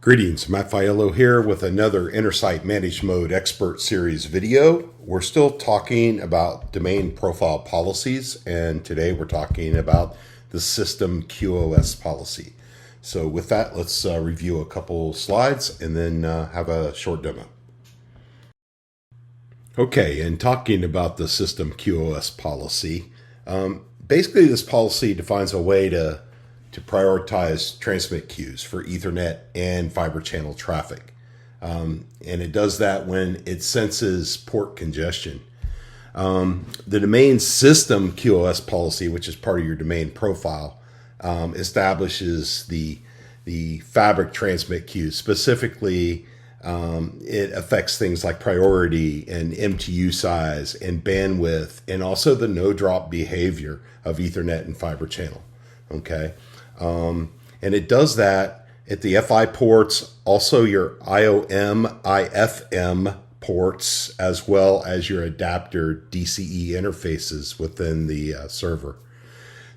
Greetings, Matt Fiello here with another Intersight Managed Mode Expert Series video. We're still talking about domain profile policies, and today we're talking about the System QoS policy. So with that, let's review a couple slides and then have a short demo. Okay, and talking about the System QoS policy, basically this policy defines a way to prioritize transmit queues for Ethernet and fiber channel traffic. And it does that when it senses port congestion. The domain System QoS policy, which is part of your domain profile, establishes the fabric transmit queues. Specifically, it affects things like priority and MTU size and bandwidth, and also the no-drop behavior of Ethernet and fiber channel. Okay. And it does that at the FI ports, also your IOM, IFM ports, as well as your adapter DCE interfaces within the server.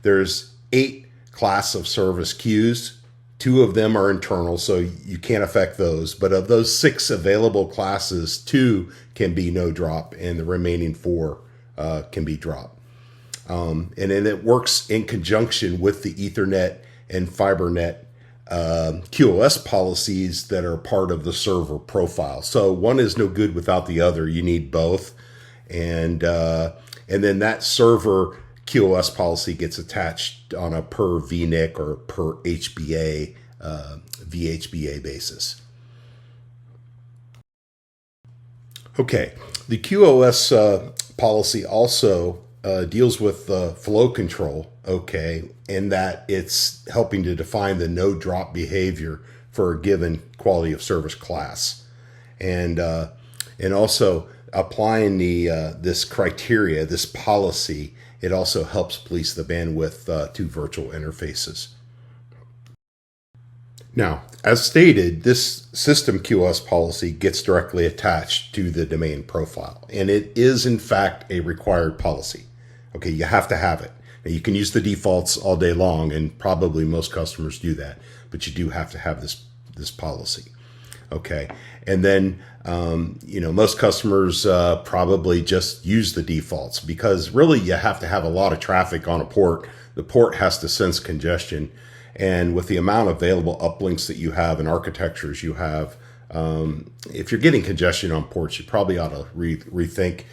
There's 8 class of service queues. 2 of them are internal, so you can't affect those. But of those 6 available classes, 2 can be no drop, and the remaining 4 can be dropped. And then it works in conjunction with the Ethernet and FiberNet QoS policies that are part of the server profile. So one is no good without the other. You need both. And then that server QoS policy gets attached on a per VNIC or per HBA, VHBA basis. Okay, the QoS policy also deals with flow control, okay, in that it's helping to define the no drop behavior for a given quality of service class, and also applying this criteria, this policy. It also helps police the bandwidth to virtual interfaces. Now, as stated, this System QoS policy gets directly attached to the domain profile, and it is in fact a required policy. Okay, you have to have it. Now, you can use the defaults all day long, and probably most customers do that, but you do have to have this policy. Okay, and then most customers probably just use the defaults, because really you have to have a lot of traffic on a port. The port has to sense congestion, and with the amount of available uplinks that you have and architectures you have, if you're getting congestion on ports, you probably ought to rethink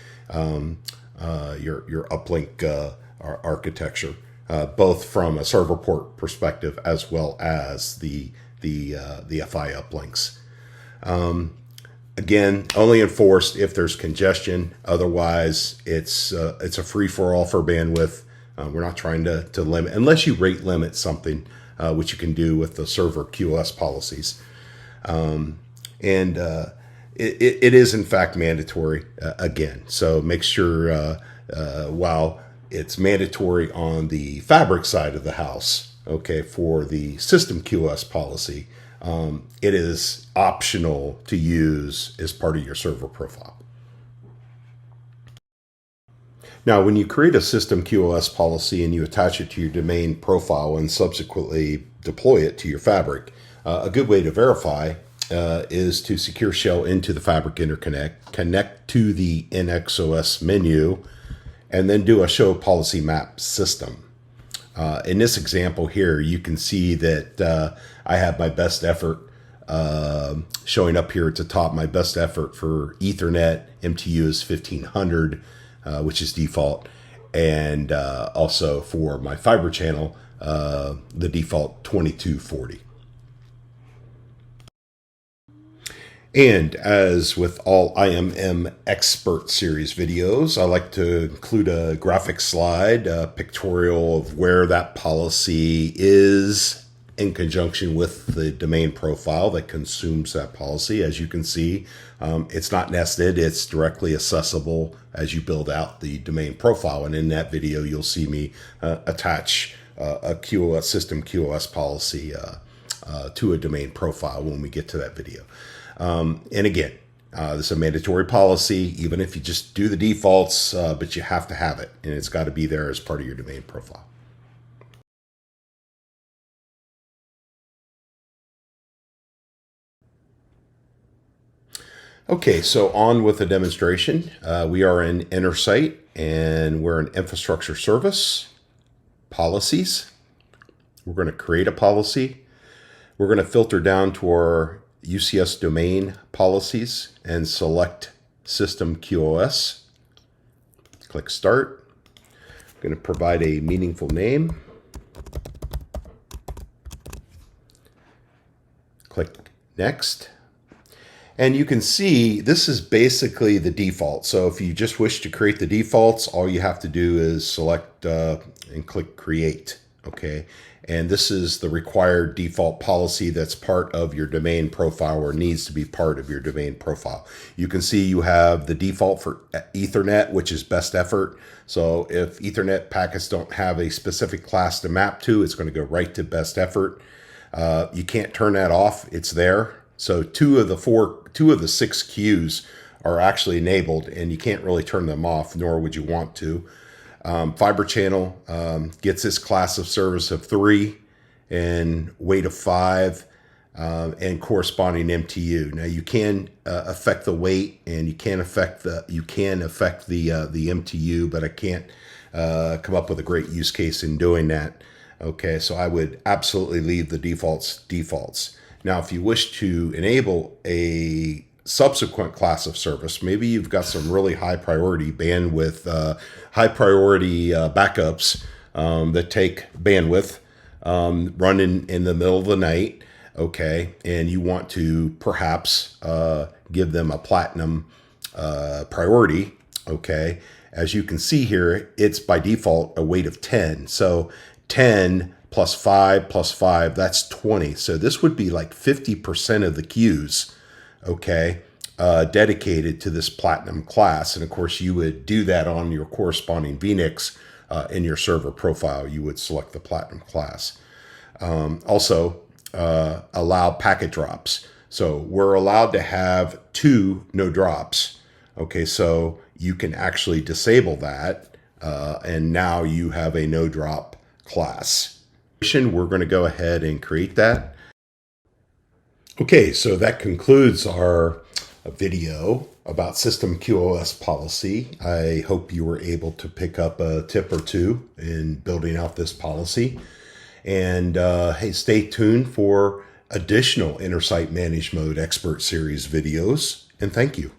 your uplink architecture, both from a server port perspective as well as the FI uplinks. Again, only enforced if there's congestion. Otherwise, it's a free-for-all for bandwidth. We're not trying to limit, unless you rate limit something, which you can do with the server QoS policies. It is in fact mandatory again. So make sure while it's mandatory on the fabric side of the house, okay, for the System QoS policy, it is optional to use as part of your server profile. Now, when you create a System QoS policy and you attach it to your domain profile and subsequently deploy it to your fabric, a good way to verify is to secure shell into the fabric interconnect, connect to the NXOS menu, and then do a show policy map system. In this example here, you can see that I have my best effort showing up here at the top. My best effort for Ethernet MTU is 1500, which is default, and also for my fiber channel, the default 2240. And as with all IMM Expert Series videos, I like to include a graphic slide, a pictorial of where that policy is in conjunction with the domain profile that consumes that policy. As you can see, it's not nested, it's directly accessible as you build out the domain profile. And in that video, you'll see me attach a System QoS policy to a domain profile when we get to that video. And again, this is a mandatory policy, even if you just do the defaults, but you have to have it, and it's got to be there as part of your domain profile. Okay, so on with the demonstration. We are in Intersight and we're in infrastructure service, policies. We're going to create a policy. We're going to filter down to our UCS domain policies and select System QoS. Click Start. I'm going to provide a meaningful name. Click Next. And you can see this is basically the default. So if you just wish to create the defaults, all you have to do is select and click Create. Okay. And this is the required default policy that's part of your domain profile or needs to be part of your domain profile. You can see you have the default for Ethernet, which is best effort. So if Ethernet packets don't have a specific class to map to, it's going to go right to best effort. You can't turn that off. It's there. So two of the 6 queues are actually enabled, and you can't really turn them off, nor would you want to. Fiber channel gets this class of service of 3 and weight of 5 and corresponding MTU. Now you can affect the weight, and you can affect the MTU, but I can't come up with a great use case in doing that. Okay, so I would absolutely leave the defaults. Now, if you wish to enable a subsequent class of service, maybe you've got some really high priority bandwidth, high priority backups that take bandwidth, run in the middle of the night, okay, and you want to perhaps give them a platinum priority, okay. As you can see here, it's by default a weight of 10. So 10 plus 5, that's 20. So this would be like 50% of the queues, okay, dedicated to this platinum class. And of course, you would do that on your corresponding VNix in your server profile. You would select the platinum class. Also, allow packet drops. So we're allowed to have 2 no drops. Okay, so you can actually disable that, and now you have a no drop class. We're going to go ahead and create that. Okay, so that concludes our video about System QoS policy. I hope you were able to pick up a tip or two in building out this policy. And hey, stay tuned for additional Intersight Managed Mode Expert Series videos. And thank you.